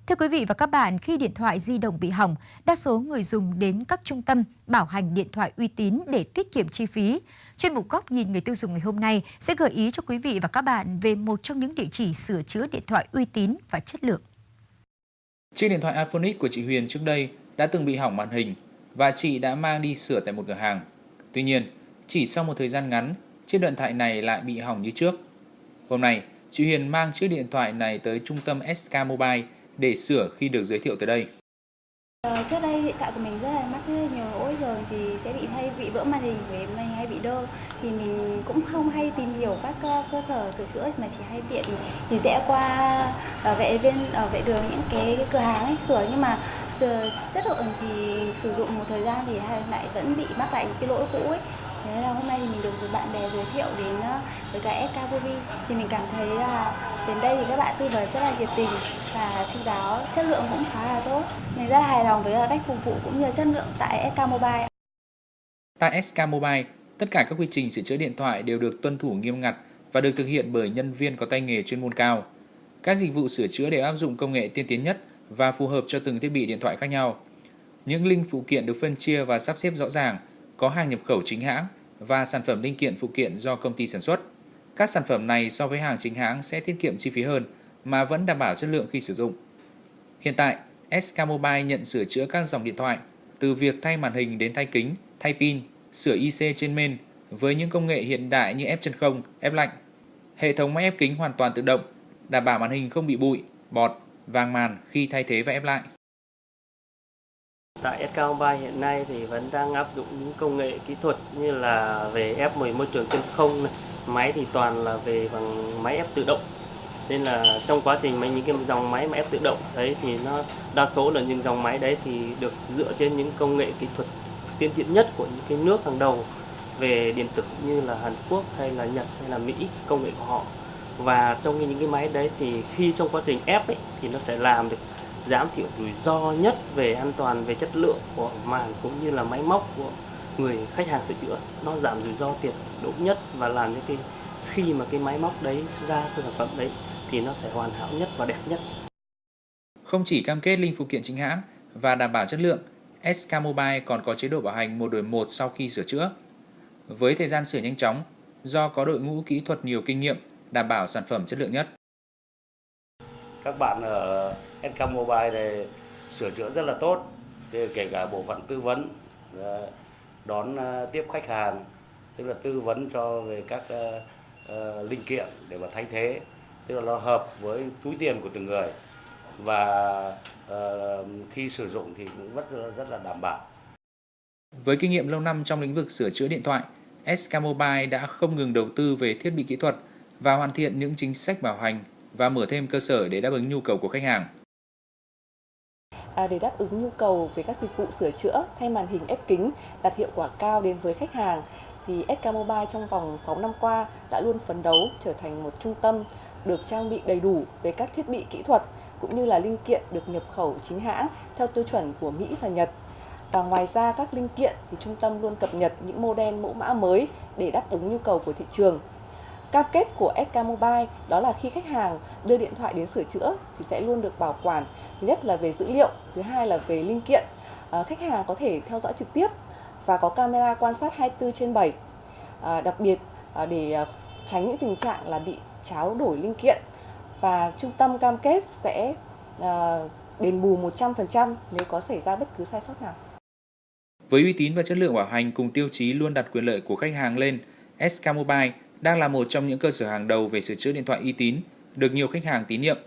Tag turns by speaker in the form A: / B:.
A: Thưa quý vị và các bạn, khi điện thoại di động bị hỏng, đa số người dùng đến các trung tâm bảo hành điện thoại uy tín để tiết kiệm chi phí. Chuyên mục Góc nhìn người tiêu dùng ngày hôm nay sẽ gợi ý cho quý vị và các bạn về một trong những địa chỉ sửa chữa điện thoại uy tín và chất lượng.
B: Chiếc điện thoại iPhone X của chị Huyền trước đây đã từng bị hỏng màn hình và chị đã mang đi sửa tại một cửa hàng. Tuy nhiên, chỉ sau một thời gian ngắn, chiếc điện thoại này lại bị hỏng như trước. Hôm nay, chị Huyền mang chiếc điện thoại này tới trung tâm SK Mobile để sửa khi được giới thiệu tới đây.
C: Trước đây điện thoại của mình rất là mắc nhiều lỗi rồi thì sẽ bị vỡ màn hình này hay bị đơ, thì mình cũng không hay tìm hiểu các cơ sở sửa chữa mà chỉ hay tiện thì sẽ qua bảo vệ đường những cái cửa hàng ấy sửa, nhưng mà chất lượng thì sử dụng một thời gian thì lại vẫn bị mắc lại những cái lỗi cũ ấy. Thế là hôm nay thì mình được bạn bè giới thiệu đến với cả SK Mobile, thì mình cảm thấy là đến đây thì các bạn tư vấn rất là nhiệt tình và chu đáo, chất lượng cũng khá là tốt. Mình rất là hài lòng với cách phục vụ cũng như chất lượng tại SK Mobile.
B: Tại SK Mobile, tất cả các quy trình sửa chữa điện thoại đều được tuân thủ nghiêm ngặt và được thực hiện bởi nhân viên có tay nghề chuyên môn cao. Các dịch vụ sửa chữa đều áp dụng công nghệ tiên tiến nhất và phù hợp cho từng thiết bị điện thoại khác nhau. Những link phụ kiện được phân chia và sắp xếp rõ ràng, có hàng nhập khẩu chính hãng và sản phẩm linh kiện phụ kiện do công ty sản xuất. Các sản phẩm này so với hàng chính hãng sẽ tiết kiệm chi phí hơn mà vẫn đảm bảo chất lượng khi sử dụng. Hiện tại, SK Mobile nhận sửa chữa các dòng điện thoại, từ việc thay màn hình đến thay kính, thay pin, sửa IC trên main với những công nghệ hiện đại như ép chân không, ép lạnh. Hệ thống máy ép kính hoàn toàn tự động, đảm bảo màn hình không bị bụi, bọt, vàng màn khi thay thế và ép lại.
D: Tại SK Mobile hiện nay thì vẫn đang áp dụng những công nghệ kỹ thuật như là về ép môi trường chân không này. Máy thì toàn là về bằng máy ép tự động. Nên là trong quá trình những cái dòng máy mà ép tự động đấy thì nó đa số là những dòng máy đấy thì được dựa trên những công nghệ kỹ thuật tiên tiến nhất của những cái nước hàng đầu về điện tử như là Hàn Quốc hay là Nhật hay là Mỹ, công nghệ của họ. Và trong những cái máy đấy thì khi trong quá trình ép ấy, thì nó sẽ làm được giảm thiểu rủi ro nhất về an toàn, về chất lượng của màn cũng như là máy móc của người khách hàng sửa chữa. Nó giảm rủi ro tuyệt đối nhất và làm cho khi mà cái máy móc đấy ra cái sản phẩm đấy thì nó sẽ hoàn hảo nhất và đẹp nhất.
B: Không chỉ cam kết link phụ kiện chính hãng và đảm bảo chất lượng, SK Mobile còn có chế độ bảo hành 1 đổi 1 sau khi sửa chữa. Với thời gian sửa nhanh chóng, do có đội ngũ kỹ thuật nhiều kinh nghiệm, đảm bảo sản phẩm chất lượng nhất.
E: Các bạn ở SK Mobile này sửa chữa rất là tốt, kể cả bộ phận tư vấn, đón tiếp khách hàng, tức là tư vấn cho về các linh kiện để mà thay thế, tức là nó hợp với túi tiền của từng người, và khi sử dụng thì cũng rất là đảm bảo.
B: Với kinh nghiệm lâu năm trong lĩnh vực sửa chữa điện thoại, SK Mobile đã không ngừng đầu tư về thiết bị kỹ thuật và hoàn thiện những chính sách bảo hành và mở thêm cơ sở để đáp ứng nhu cầu của khách hàng.
F: Để đáp ứng nhu cầu về các dịch vụ sửa chữa, thay màn hình, ép kính đạt hiệu quả cao đến với khách hàng, thì SK Mobile trong vòng 6 năm qua đã luôn phấn đấu trở thành một trung tâm được trang bị đầy đủ về các thiết bị kỹ thuật cũng như là linh kiện được nhập khẩu chính hãng theo tiêu chuẩn của Mỹ và Nhật. Và ngoài ra các linh kiện thì trung tâm luôn cập nhật những model mẫu mã mới để đáp ứng nhu cầu của thị trường. Cam kết của SK Mobile đó là khi khách hàng đưa điện thoại đến sửa chữa thì sẽ luôn được bảo quản, thứ nhất là về dữ liệu, thứ hai là về linh kiện. Khách hàng có thể theo dõi trực tiếp và có camera quan sát 24/7. Đặc biệt để tránh những tình trạng là bị tráo đổi linh kiện, và trung tâm cam kết sẽ đền bù 100% nếu có xảy ra bất cứ sai sót nào.
B: Với uy tín và chất lượng bảo hành cùng tiêu chí luôn đặt quyền lợi của khách hàng lên, SK Mobile đang là một trong những cơ sở hàng đầu về sửa chữa điện thoại uy tín, được nhiều khách hàng tín nhiệm.